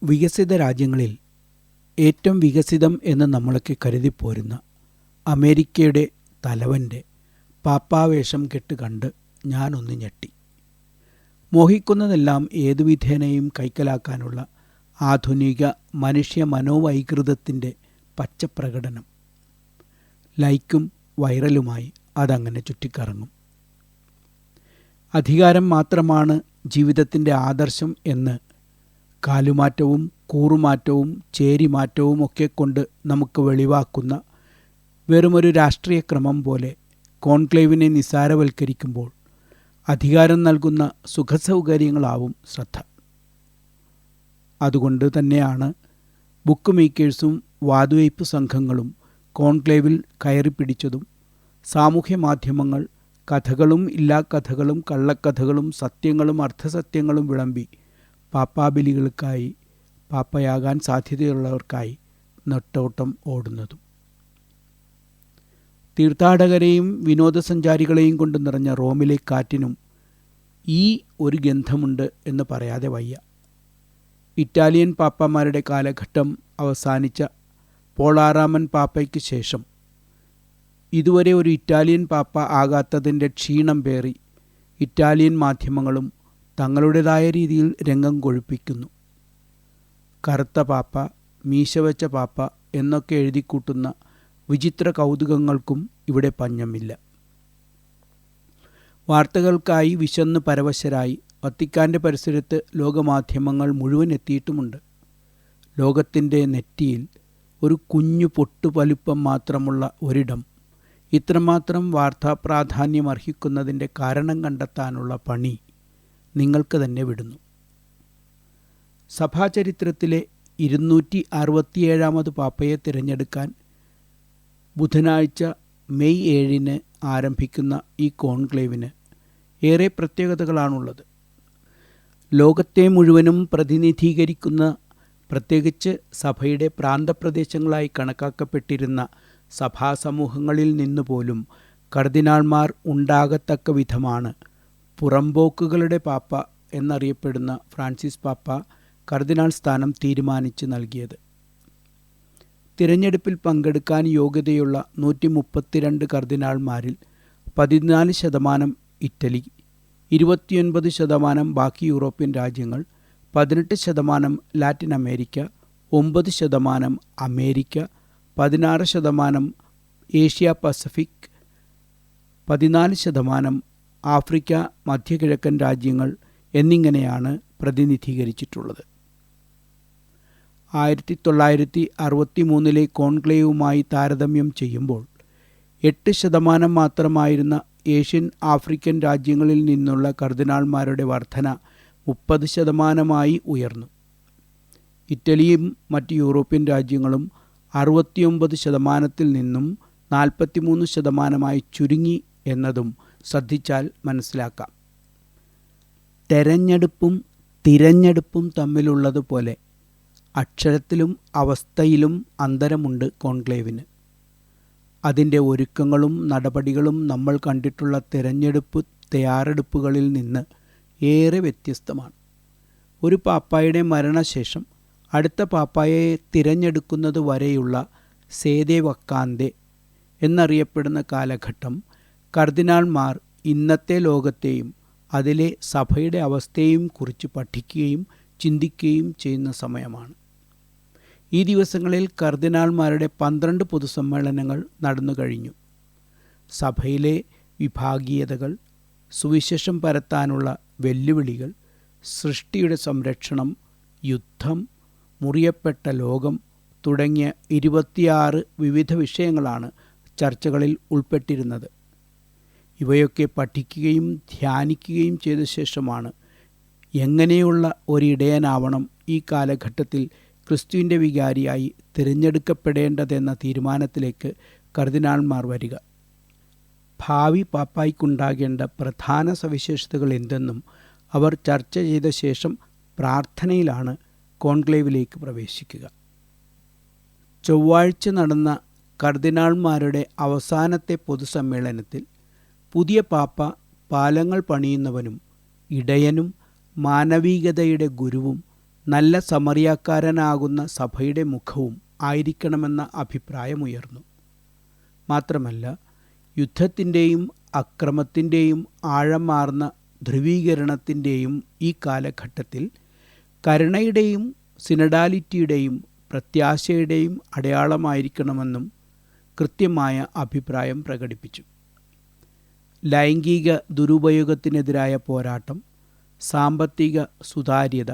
വികസിത രാജ്യങ്ങളിൽ ഏറ്റവും വികസിതം എന്ന് നമ്മളൊക്കെ കരുതിപ്പോരുന്ന അമേരിക്കയുടെ തലവൻ്റെ പാപ്പാവേഷം കെട്ട് കണ്ട് ഞാനൊന്ന് ഞെട്ടി. മോഹിക്കുന്നതെല്ലാം ഏതു വിധേനയും കൈക്കലാക്കാനുള്ള ആധുനിക മനുഷ്യ മനോവൈകൃതത്തിൻ്റെ പച്ചപ്രകടനം. ലൈക്കും വൈറലുമായി അതങ്ങനെ ചുറ്റിക്കറങ്ങും. അധികാരം മാത്രമാണ് ജീവിതത്തിൻ്റെ ആദർശം എന്ന് കാലുമാറ്റവും കൂറുമാറ്റവും ചേരിമാറ്റവും ഒക്കെ കൊണ്ട് നമുക്ക് വെളിവാക്കുന്ന വെറുമൊരു രാഷ്ട്രീയ ക്രമം പോലെ കോൺക്ലേവിനെ നിസ്സാരവൽക്കരിക്കുമ്പോൾ അധികാരം നൽകുന്ന സുഖസൗകര്യങ്ങളാവും ശ്രദ്ധ. അതുകൊണ്ട് തന്നെയാണ് ബുക്ക് മേക്കേഴ്സും വാതുവയ്പ് സംഘങ്ങളും കോൺക്ലേവിൽ കയറിപ്പിടിച്ചതും സാമൂഹ്യ മാധ്യമങ്ങൾ കഥകളും ഇല്ലാക്കഥകളും കള്ളക്കഥകളും സത്യങ്ങളും അർദ്ധസത്യങ്ങളും വിളമ്പി പാപ്പാബലികൾക്കായി, പാപ്പയാകാൻ സാധ്യതയുള്ളവർക്കായി നെട്ടോട്ടം ഓടുന്നതും. തീർത്ഥാടകരെയും വിനോദസഞ്ചാരികളെയും കൊണ്ട് നിറഞ്ഞ റോമിലെ കാറ്റിനും ഈ ഒരു ഗന്ധമുണ്ട് എന്ന് പറയാതെ വയ്യ. ഇറ്റാലിയൻ പാപ്പാമാരുടെ കാലഘട്ടം അവസാനിച്ച പോളാറാമൻ പാപ്പയ്ക്ക് ശേഷം ഇതുവരെ ഒരു ഇറ്റാലിയൻ പാപ്പ ആകാത്തതിൻ്റെ ക്ഷീണം പേറി ഇറ്റാലിയൻ മാധ്യമങ്ങളും തങ്ങളുടേതായ രീതിയിൽ രംഗം കൊഴുപ്പിക്കുന്നു. കറുത്ത പാപ്പ, മീശവച്ച പാപ്പ എന്നൊക്കെ എഴുതിക്കൂട്ടുന്ന വിചിത്ര കൗതുകങ്ങൾക്കും ഇവിടെ പഞ്ഞമില്ല. വാർത്തകൾക്കായി വിശന്ന് പരവശരായി വത്തിക്കാൻ്റെ പരിസരത്ത് ലോകമാധ്യമങ്ങൾ മുഴുവൻ എത്തിയിട്ടുമുണ്ട്. ലോകത്തിൻ്റെ നെറ്റിയിൽ ഒരു കുഞ്ഞു പൊട്ടുപലുപ്പം മാത്രമുള്ള ഒരിടം ഇത്രമാത്രം വാർത്താ പ്രാധാന്യം അർഹിക്കുന്നതിൻ്റെ കാരണം കണ്ടെത്താനുള്ള പണി നിങ്ങൾക്ക് തന്നെ വിടുന്നു. സഭാചരിത്രത്തിലെ 267 പാപ്പയെ തിരഞ്ഞെടുക്കാൻ ബുധനാഴ്ച മെയ് 7 ആരംഭിക്കുന്ന ഈ കോൺക്ലേവിന് ഏറെ പ്രത്യേകതകളാണുള്ളത്. ലോകത്തെ മുഴുവനും പ്രതിനിധീകരിക്കുന്ന, പ്രത്യേകിച്ച് സഭയുടെ പ്രാന്തപ്രദേശങ്ങളായി കണക്കാക്കപ്പെട്ടിരുന്ന സഭാസമൂഹങ്ങളിൽ നിന്നുപോലും കർദിനാൾമാർ ഉണ്ടാകത്തക്ക വിധമാണ് പുറമ്പോക്കുകളുടെ പാപ്പ എന്നറിയപ്പെടുന്ന ഫ്രാൻസിസ് പാപ്പ കർദിനാൾ സ്ഥാനം തീരുമാനിച്ച് നൽകിയത്. തിരഞ്ഞെടുപ്പിൽ പങ്കെടുക്കാൻ യോഗ്യതയുള്ള 132 കർദിനാൾമാരിൽ 14% ഇറ്റലി, 29% ബാക്കി യൂറോപ്യൻ രാജ്യങ്ങൾ, 18% Latin America, 9% America, 16% Asia Pacific, 14% Africa, മധ്യകിഴക്കൻ രാജ്യങ്ങൾ എന്നിങ്ങനെയാണ് പ്രതിനിധീകരിച്ചിട്ടുള്ളത്. 1963 കോൺക്ലേവുമായി താരതമ്യം ചെയ്യുമ്പോൾ 8% മാത്രമായിരുന്ന ഏഷ്യൻ ആഫ്രിക്കൻ രാജ്യങ്ങളിൽ നിന്നുള്ള കർദിനാൾമാരുടെ വർധന 30% ഉയർന്നു. ഇറ്റലിയും മറ്റ് യൂറോപ്യൻ രാജ്യങ്ങളും 69% നിന്നും 43% ചുരുങ്ങി എന്നതും ശ്രദ്ധിച്ചാൽ മനസ്സിലാക്കാം. തെരഞ്ഞെടുപ്പും തിരഞ്ഞെടുപ്പും തമ്മിലുള്ളതുപോലെ അക്ഷരത്തിലും അവസ്ഥയിലും അന്തരമുണ്ട് കോൺക്ലേവിന്. അതിൻ്റെ ഒരുക്കങ്ങളും നടപടികളും നമ്മൾ കണ്ടിട്ടുള്ള തിരഞ്ഞെടുപ്പ് തയ്യാറെടുപ്പുകളിൽ നിന്ന് ഏറെ വ്യത്യസ്തമാണ്. ഒരു പാപ്പായുടെ മരണശേഷം അടുത്ത പാപ്പായെ തിരഞ്ഞെടുക്കുന്നത് വരെയുള്ള സേദെ വക്കാന്തെ എന്നറിയപ്പെടുന്ന കാലഘട്ടം കർദിനാൾമാർ ഇന്നത്തെ ലോകത്തെയും അതിലെ സഭയുടെ അവസ്ഥയെയും കുറിച്ച് പഠിക്കുകയും ചിന്തിക്കുകയും ചെയ്യുന്ന സമയമാണ്. ഈ ദിവസങ്ങളിൽ കർദിനാൾമാരുടെ 12 പൊതുസമ്മേളനങ്ങൾ നടന്നു കഴിഞ്ഞു. സഭയിലെ വിഭാഗീയതകൾ, സുവിശേഷം പരത്താനുള്ള വെല്ലുവിളികൾ, സൃഷ്ടിയുടെ സംരക്ഷണം, യുദ്ധം, മുറിയപ്പെട്ട ലോകം തുടങ്ങിയ 26 വിവിധ വിഷയങ്ങളാണ് ചർച്ചകളിൽ ഉൾപ്പെട്ടിരുന്നത്. ഇവയൊക്കെ പഠിക്കുകയും ധ്യാനിക്കുകയും ചെയ്ത ശേഷമാണ് എങ്ങനെയുള്ള ഒരിടയനാവണം ഈ കാലഘട്ടത്തിൽ ക്രിസ്തുവിൻ്റെ വികാരിയായി തിരഞ്ഞെടുക്കപ്പെടേണ്ടതെന്ന തീരുമാനത്തിലേക്ക് കർദിനാൾമാർ വരിക. ഭാവി പാപ്പായ്ക്കുണ്ടാകേണ്ട പ്രധാന സവിശേഷതകൾ എന്തെന്നും അവർ ചർച്ച ചെയ്ത ശേഷം പ്രാർത്ഥനയിലാണ് കോൺക്ലേവിലേക്ക് പ്രവേശിക്കുക. ചൊവ്വാഴ്ച നടന്ന കർദിനാൾമാരുടെ അവസാനത്തെ പൊതുസമ്മേളനത്തിൽ പുതിയ പാപ്പ പാലങ്ങൾ പണിയുന്നവനും ഇടയനും മാനവികതയുടെ ഗുരുവും നല്ല സമറിയാക്കാരനാകുന്ന സഭയുടെ മുഖവും ആയിരിക്കണമെന്ന അഭിപ്രായമുയർന്നു. മാത്രമല്ല, യുദ്ധത്തിൻ്റെയും അക്രമത്തിൻ്റെയും ആഴമാർന്ന ധ്രുവീകരണത്തിൻ്റെയും ഈ കാലഘട്ടത്തിൽ കരുണയുടെയും സിനഡാലിറ്റിയുടെയും പ്രത്യാശയുടെയും അടയാളമായിരിക്കണമെന്നും കൃത്യമായ അഭിപ്രായം പ്രകടിപ്പിച്ചു. ലൈംഗിക ദുരുപയോഗത്തിനെതിരായ പോരാട്ടം, സാമ്പത്തിക സുതാര്യത,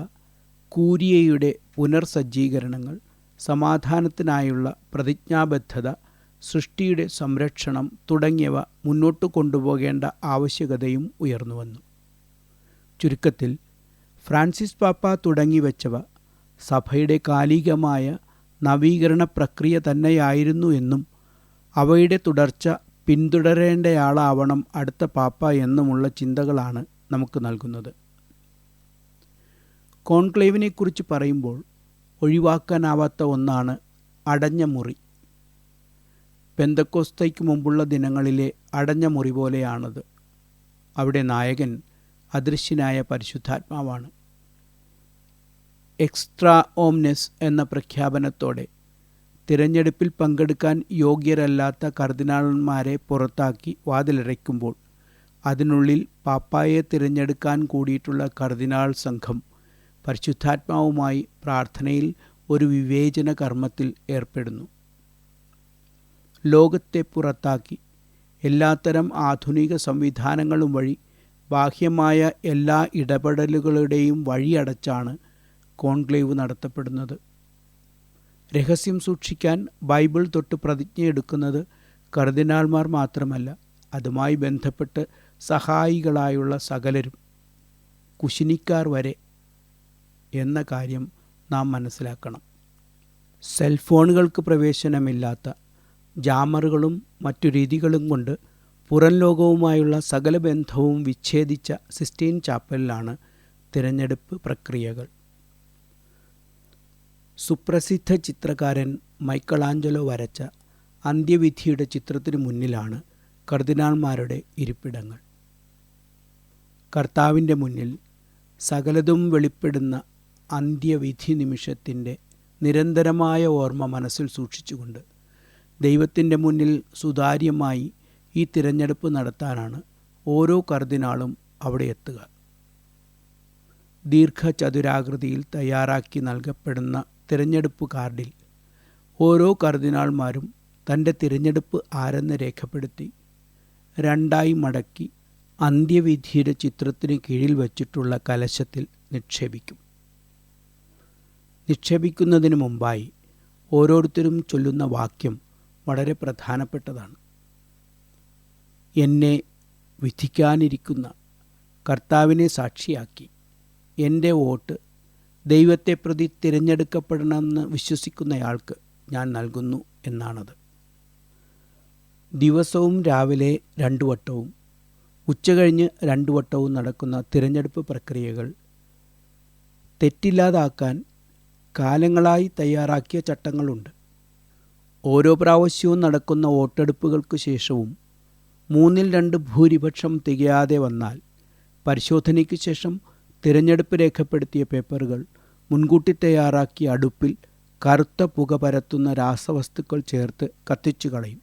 കൂരിയയുടെ പുനർസജ്ജീകരണങ്ങൾ, സമാധാനത്തിനായുള്ള പ്രതിജ്ഞാബദ്ധത, സൃഷ്ടിയുടെ സംരക്ഷണം തുടങ്ങിയവ മുന്നോട്ട് കൊണ്ടുപോകേണ്ട ആവശ്യകതയും ഉയർന്നുവന്നു. ചുരുക്കത്തിൽ, ഫ്രാൻസിസ് പാപ്പ തുടങ്ങിവെച്ചവ സഭയുടെ കാലികമായ നവീകരണ പ്രക്രിയ തന്നെയായിരുന്നു എന്നും അവയുടെ തുടർച്ച പിന്തുടരേണ്ടയാളാവണം അടുത്ത പാപ്പ എന്നുമുള്ള ചിന്തകളാണ് നമുക്ക് നൽകുന്നത്. കോൺക്ലേവിനെക്കുറിച്ച് പറയുമ്പോൾ ഒഴിവാക്കാനാവാത്ത ഒന്നാണ് അടഞ്ഞ മുറി. പെന്തക്കോസ്തയ്ക്ക് മുമ്പുള്ള ദിനങ്ങളിലെ അടഞ്ഞ മുറി പോലെയാണത്. അവിടെ നായകൻ അദൃശ്യനായ പരിശുദ്ധാത്മാവാണ്. എക്സ്ട്രാ ഓംനെസ് എന്ന പ്രഖ്യാപനത്തോടെ തിരഞ്ഞെടുപ്പിൽ പങ്കെടുക്കാൻ യോഗ്യരല്ലാത്ത കർദിനാളന്മാരെ പുറത്താക്കി വാതിലടയ്ക്കുമ്പോൾ അതിനുള്ളിൽ പാപ്പായെ തിരഞ്ഞെടുക്കാൻ കൂടിയിട്ടുള്ള കർദിനാൾ സംഘം പരിശുദ്ധാത്മാവുമായി പ്രാർത്ഥനയിൽ ഒരു വിവേചന കർമ്മത്തിൽ ഏർപ്പെടുന്നു. ലോകത്തെ പുറത്താക്കി എല്ലാത്തരം ആധുനിക സംവിധാനങ്ങളും വഴി ബാഹ്യമായ എല്ലാ ഇടപെടലുകളുടെയും വഴിയടച്ചാണ് കോൺക്ലേവ് നടത്തപ്പെടുന്നത്. രഹസ്യം സൂക്ഷിക്കാൻ ബൈബിൾ തൊട്ട് പ്രതിജ്ഞയെടുക്കുന്നത് കർദിനാൾമാർ മാത്രമല്ല, അതുമായി ബന്ധപ്പെട്ട് സഹായികളായുള്ള സകലരും, കുശിനിക്കാർ വരെ എന്ന കാര്യം നാം മനസ്സിലാക്കണം. സെൽഫോണുകൾക്ക് പ്രവേശനമില്ലാത്ത ജാമറുകളും മറ്റു രീതികളും കൊണ്ട് പുറം ലോകവുമായുള്ള സകല ബന്ധവും വിച്ഛേദിച്ച സിസ്റ്റീൻ ചാപ്പലിലാണ് തിരഞ്ഞെടുപ്പ് പ്രക്രിയകൾ. സുപ്രസിദ്ധ ചിത്രകാരൻ മൈക്കലാഞ്ചലോ വരച്ച അന്ത്യവിധിയുടെ ചിത്രത്തിനു മുന്നിലാണ് കർദിനാൾമാരുടെ ഇരിപ്പിടങ്ങൾ. കർത്താവിൻ്റെ മുന്നിൽ സകലതും വെളിപ്പെടുന്ന അന്ത്യവിധി നിമിഷത്തിൻ്റെ നിരന്തരമായ ഓർമ്മ മനസ്സിൽ സൂക്ഷിച്ചുകൊണ്ട് ദൈവത്തിൻ്റെ മുന്നിൽ സുതാര്യമായി ഈ തിരഞ്ഞെടുപ്പ് നടത്താനാണ് ഓരോ കർദിനാളും അവിടെ എത്തുക. ദീർഘചതുരാകൃതിയിൽ തയ്യാറാക്കി നൽകപ്പെടുന്ന തിരഞ്ഞെടുപ്പ് കാർഡിൽ ഓരോ കർദിനാൾമാരും തൻ്റെ തിരഞ്ഞെടുപ്പ് ആരെന്ന് രേഖപ്പെടുത്തി രണ്ടായി മടക്കി അന്ത്യവിധിയുടെ ചിത്രത്തിന് കീഴിൽ വച്ചിട്ടുള്ള കലശത്തിൽ നിക്ഷേപിക്കും. നിക്ഷേപിക്കുന്നതിന് മുമ്പായി ഓരോരുത്തരും ചൊല്ലുന്ന വാക്യം വളരെ പ്രധാനപ്പെട്ടതാണ്. എന്നെ വിധിക്കാനിരിക്കുന്ന കർത്താവിനെ സാക്ഷിയാക്കി എൻ്റെ വോട്ട് ദൈവത്തെ പ്രതി തിരഞ്ഞെടുക്കപ്പെടണമെന്ന് വിശ്വസിക്കുന്നയാൾക്ക് ഞാൻ നൽകുന്നു എന്നാണത്. ദിവസവും രാവിലെ 2 വട്ടവും ഉച്ചകഴിഞ്ഞ് 2 വട്ടവും നടക്കുന്ന തിരഞ്ഞെടുപ്പ് പ്രക്രിയകൾ തെറ്റില്ലാതാക്കാൻ കാലങ്ങളായി തയ്യാറാക്കിയ ചട്ടങ്ങളുണ്ട്. ഓരോ പ്രാവശ്യവും നടക്കുന്ന വോട്ടെടുപ്പുകൾക്ക് ശേഷവും 2/3 ഭൂരിപക്ഷം തികയാതെ വന്നാൽ പരിശോധനയ്ക്ക് ശേഷം തിരഞ്ഞെടുപ്പ് രേഖപ്പെടുത്തിയ പേപ്പറുകൾ മുൻകൂട്ടി തയ്യാറാക്കിയ അടുപ്പിൽ കറുത്ത പുക പരത്തുന്ന രാസവസ്തുക്കൾ ചേർത്ത് കത്തിച്ചു കളയും.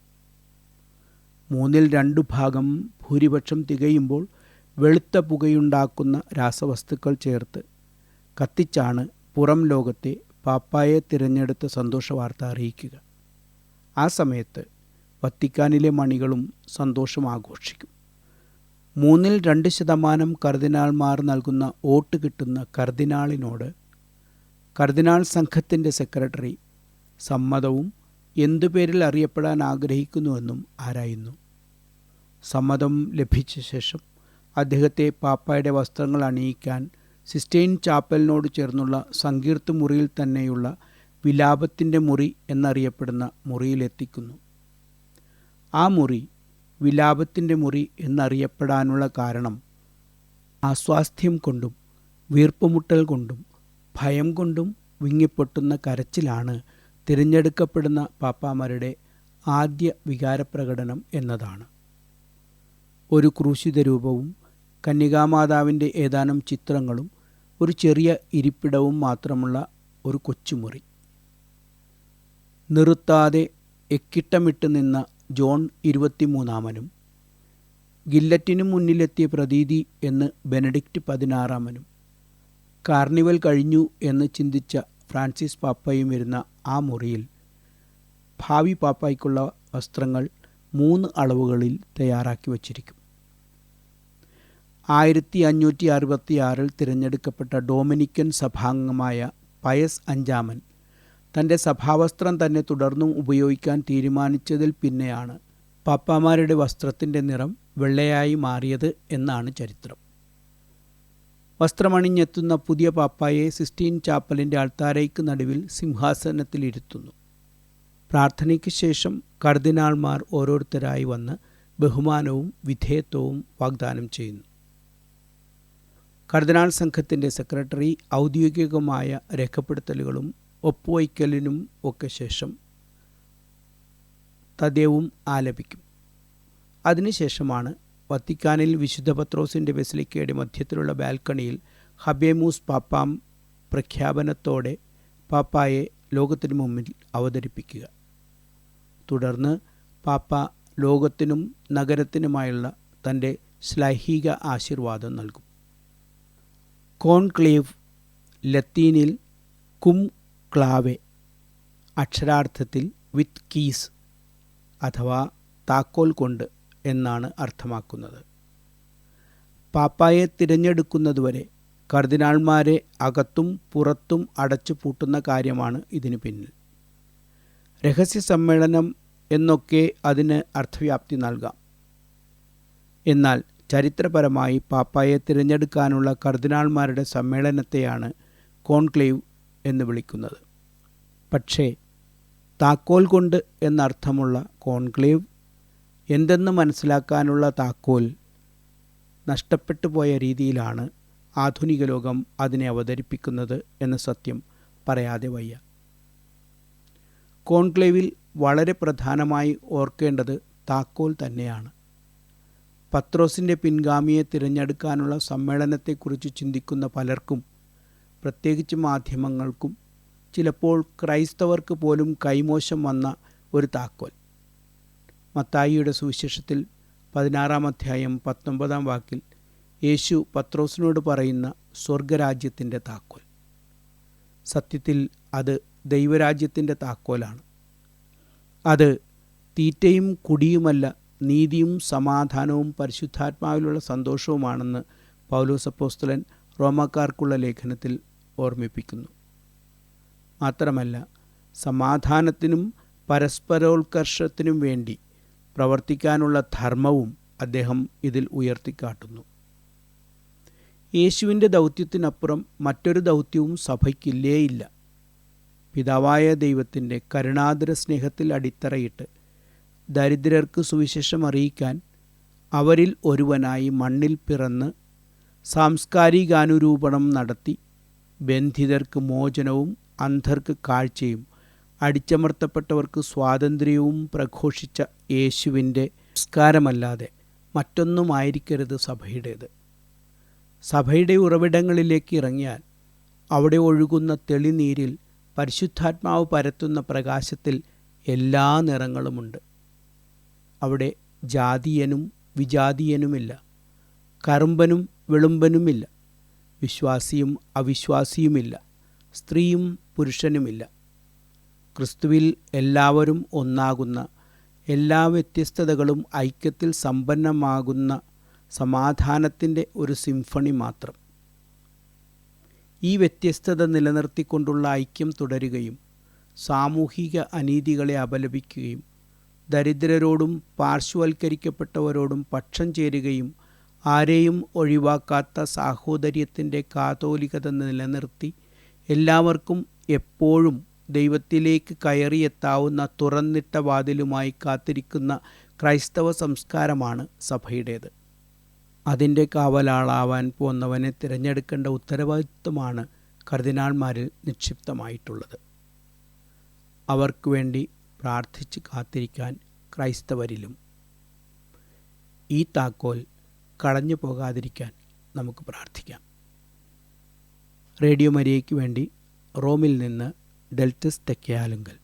2/3 ഭാഗം ഭൂരിപക്ഷം തികയുമ്പോൾ വെളുത്ത പുകയുണ്ടാക്കുന്ന രാസവസ്തുക്കൾ ചേർത്ത് കത്തിച്ചാണ് പുറം ലോകത്തെ പാപ്പായെ തിരഞ്ഞെടുത്ത സന്തോഷവാർത്ത അറിയിക്കുക. ആ സമയത്ത് വത്തിക്കാനിലെ മണികളും സന്തോഷം ആഘോഷിക്കും. 2% കർദിനാൾമാർ നൽകുന്ന വോട്ട് കിട്ടുന്ന കർദിനാളിനോട് കർദിനാൾ സംഘത്തിൻ്റെ സെക്രട്ടറി സമ്മതവും എന്തു പേരിൽ അറിയപ്പെടാൻ ആഗ്രഹിക്കുന്നുവെന്നും ആരായുന്നു. സമ്മതം ലഭിച്ച ശേഷം അദ്ദേഹത്തെ പാപ്പായുടെ വസ്ത്രങ്ങൾ അണിയിക്കാൻ സിസ്റ്റൈൻ ചാപ്പലിനോട് ചേർന്നുള്ള സങ്കീർത്ത മുറിയിൽ തന്നെയുള്ള വിലാപത്തിൻ്റെ മുറി എന്നറിയപ്പെടുന്ന മുറിയിലെത്തിക്കുന്നു. ആ മുറി വിലാപത്തിൻ്റെ മുറി എന്നറിയപ്പെടാനുള്ള കാരണം അസ്വാസ്ഥ്യം കൊണ്ടും വീർപ്പുമുട്ടൽ കൊണ്ടും ഭയം കൊണ്ടും വിങ്ങിപ്പൊട്ടുന്ന കരച്ചിലാണ് തിരഞ്ഞെടുക്കപ്പെടുന്ന പാപ്പാമാരുടെ ആദ്യ വികാരപ്രകടനം എന്നതാണ്. ഒരു ക്രൂശിത രൂപവും കന്യകാമാതാവിൻ്റെ ഏതാനും ചിത്രങ്ങളും ഒരു ചെറിയ ഇരിപ്പിടവും മാത്രമുള്ള ഒരു കൊച്ചുമുറി. നിർത്താതെ എക്കിട്ടമിട്ട് നിന്ന ജോൺ 23-ാമനും ഗില്ലറ്റിനു മുന്നിലെത്തിയ പ്രതീതി എന്ന് ബെനഡിക്റ്റ് 16-ാമനും കാർണിവൽ കഴിഞ്ഞു എന്ന് ചിന്തിച്ച ഫ്രാൻസിസ് പാപ്പയും വരുന്ന ആ മുറിയിൽ ഭാവി പാപ്പായ്ക്കുള്ള വസ്ത്രങ്ങൾ 3 അളവുകളിൽ തയ്യാറാക്കി വച്ചിരിക്കും. 1566 തിരഞ്ഞെടുക്കപ്പെട്ട ഡൊമിനിക്കൻ സഭാംഗമായ പയസ് 5-ാമൻ തൻ്റെ സഭാവസ്ത്രം തന്നെ തുടർന്നും ഉപയോഗിക്കാൻ തീരുമാനിച്ചതിൽ പിന്നെയാണ് പാപ്പാമാരുടെ വസ്ത്രത്തിൻ്റെ നിറം വെള്ളയായി മാറിയത് എന്നാണ് ചരിത്രം. വസ്ത്രമണിഞ്ഞെത്തുന്ന പുതിയ പാപ്പായെ സിസ്റ്റീൻ ചാപ്പലിൻ്റെ അൾത്താരയ്ക്ക് നടുവിൽ സിംഹാസനത്തിലിരുത്തുന്നു. പ്രാർത്ഥനയ്ക്ക് ശേഷം കർദിനാൾമാർ ഓരോരുത്തരായി വന്ന് ബഹുമാനവും വിധേയത്വവും വാഗ്ദാനം ചെയ്യുന്നു. കർദിനാൾ സംഘത്തിൻ്റെ സെക്രട്ടറി ഔദ്യോഗികമായ രേഖപ്പെടുത്തലുകളും ഒപ്പുവയ്ക്കലിനും ഒക്കെ ശേഷം തദ്യവും ആലപിക്കും. അതിനുശേഷമാണ് വത്തിക്കാനിൽ വിശുദ്ധ പത്രോസിൻ്റെ ബസിലിക്കയുടെ മധ്യത്തിലുള്ള ബാൽക്കണിയിൽ ഹബേമൂസ് പാപ്പാം പ്രഖ്യാപനത്തോടെ പാപ്പായെ ലോകത്തിനു മുമ്പിൽ അവതരിപ്പിക്കുക. തുടർന്ന് പാപ്പ ലോകത്തിനും നഗരത്തിനുമായുള്ള തൻ്റെ ശ്ലൈഹിക ആശീർവാദം നൽകും. കോൺക്ലേവ് ലത്തീനിൽ cum clave, അക്ഷരാർത്ഥത്തിൽ വിത്ത് കീസ് അഥവാ താക്കോൽ കൊണ്ട് എന്നാണ് അർത്ഥമാക്കുന്നത്. പാപ്പായെ തിരഞ്ഞെടുക്കുന്നതുവരെ കർദിനാൾമാരെ അകത്തും പുറത്തും അടച്ചു പൂട്ടുന്ന കാര്യമാണ് ഇതിനു പിന്നിൽ. രഹസ്യ സമ്മേളനം എന്നൊക്കെ അതിന് അർത്ഥവ്യാപ്തി നൽകാം. എന്നാൽ ചരിത്രപരമായി പാപ്പായെ തിരഞ്ഞെടുക്കാനുള്ള കർദിനാൾമാരുടെ സമ്മേളനത്തെയാണ് കോൺക്ലേവ് എന്ന് വിളിക്കുന്നത്. പക്ഷേ താക്കോൽ കൊണ്ട് എന്നർത്ഥമുള്ള കോൺക്ലേവ് എന്തെന്ന് മനസ്സിലാക്കാനുള്ള താക്കോൽ നഷ്ടപ്പെട്ടു പോയ രീതിയിലാണ് ആധുനിക ലോകം അതിനെ അവതരിപ്പിക്കുന്നത് എന്ന സത്യം പറയാതെ വയ്യ. കോൺക്ലേവിൽ വളരെ പ്രധാനമായി ഓർക്കേണ്ടത് താക്കോൽ തന്നെയാണ്. പത്രോസിൻ്റെ പിൻഗാമിയെ തിരഞ്ഞെടുക്കാനുള്ള സമ്മേളനത്തെക്കുറിച്ച് ചിന്തിക്കുന്ന പലർക്കും, പ്രത്യേകിച്ച് മാധ്യമങ്ങൾക്കും, ചിലപ്പോൾ ക്രൈസ്തവർക്ക് പോലും കൈമോശം വന്ന ഒരു താക്കോൽ. മത്തായിയുടെ സുവിശേഷത്തിൽ 16-ാം അധ്യായം 19-ാം വാക്കിൽ യേശു പത്രോസിനോട് പറയുന്ന സ്വർഗരാജ്യത്തിൻ്റെ താക്കോൽ. സത്യത്തിൽ അത് ദൈവരാജ്യത്തിൻ്റെ താക്കോലാണ്. അത് തീറ്റയും കുടിയുമല്ല, നീതിയും സമാധാനവും പരിശുദ്ധാത്മാവിലുള്ള സന്തോഷവുമാണെന്ന് പൗലോസ് അപ്പോസ്തലൻ റോമാക്കാർക്കുള്ള ലേഖനത്തിൽ ഓർമ്മിപ്പിക്കുന്നു. മാത്രമല്ല, സമാധാനത്തിനും പരസ്പരോത്കർഷത്തിനും വേണ്ടി പ്രവർത്തിക്കാനുള്ള ധർമ്മവും അദ്ദേഹം ഇതിൽ ഉയർത്തിക്കാട്ടുന്നു. യേശുവിൻ്റെ ദൗത്യത്തിനപ്പുറം മറ്റൊരു ദൗത്യവും സഭയ്ക്കില്ലേയില്ല. പിതാവായ ദൈവത്തിൻ്റെ കരുണാതുര സ്നേഹത്തിൽ അടിത്തറയിട്ട് ദരിദ്രർക്ക് സുവിശേഷം അറിയിക്കാൻ അവരിൽ ഒരുവനായി മണ്ണിൽ പിറന്ന് സാംസ്കാരികാനുരൂപണം നടത്തി ബന്ധിതർക്ക് മോചനവും അന്ധർക്ക് കാഴ്ചയും അടിച്ചമർത്തപ്പെട്ടവർക്ക് സ്വാതന്ത്ര്യവും പ്രഘോഷിച്ച യേശുവിൻ്റെ സംസ്കാരമല്ലാതെ മറ്റൊന്നുമായിരിക്കരുത് സഭയുടേത്. സഭയുടെ ഉറവിടങ്ങളിലേക്ക് ഇറങ്ങിയാൽ അവിടെ ഒഴുകുന്ന തെളിനീരിൽ പരിശുദ്ധാത്മാവ് പരത്തുന്ന പ്രകാശത്തിൽ എല്ലാ നിറങ്ങളുമുണ്ട്. അവിടെ ജാതീയനും വിജാതീയനുമില്ല, കറുമ്പനും വെളുമ്പനുമില്ല, വിശ്വാസിയും അവിശ്വാസിയുമില്ല, സ്ത്രീയും പുരുഷനുമില്ല. ക്രിസ്തുവിൽ എല്ലാവരും ഒന്നാകുന്ന, എല്ലാ വ്യത്യസ്തതകളും ഐക്യത്തിൽ സമ്പന്നമാകുന്ന സമാധാനത്തിൻ്റെ ഒരു സിംഫണി മാത്രം. ഈ വ്യത്യസ്തത നിലനിർത്തിക്കൊണ്ടുള്ള ഐക്യം തുടരുകയും സാമൂഹിക അനീതികളെ അപലപിക്കുകയും ദരിദ്രരോടും പാർശ്വവൽക്കരിക്കപ്പെട്ടവരോടും പക്ഷം ചേരുകയും ആരെയും ഒഴിവാക്കാത്ത സാഹോദര്യത്തിൻ്റെ കാതോലികത നിലനിർത്തി എല്ലാവർക്കും എപ്പോഴും ദൈവത്തിലേക്ക് കയറിയെത്താവുന്ന തുറന്നിട്ട വാതിലുമായി കാത്തിരിക്കുന്ന ക്രൈസ്തവ സംസ്കാരമാണ് സഭയുടേത്. അതിൻ്റെ കാവലാളാവാൻ പോന്നവനെ തിരഞ്ഞെടുക്കേണ്ട ഉത്തരവാദിത്വമാണ് കർദിനാൾമാരിൽ നിക്ഷിപ്തമായിട്ടുള്ളത്. അവർക്ക് വേണ്ടി പ്രാർത്ഥിച്ച് കാത്തിരിക്കാൻ ക്രൈസ്തവരിലും. ഈ താക്കോൽ കളഞ്ഞു പോകാതിരിക്കാൻ നമുക്ക് പ്രാർത്ഥിക്കാം. റേഡിയോ മരിയയ്ക്ക് വേണ്ടി റോമിൽ നിന്ന് ഡെൽറ്റസ് തെക്കയാലുങ്കൽ.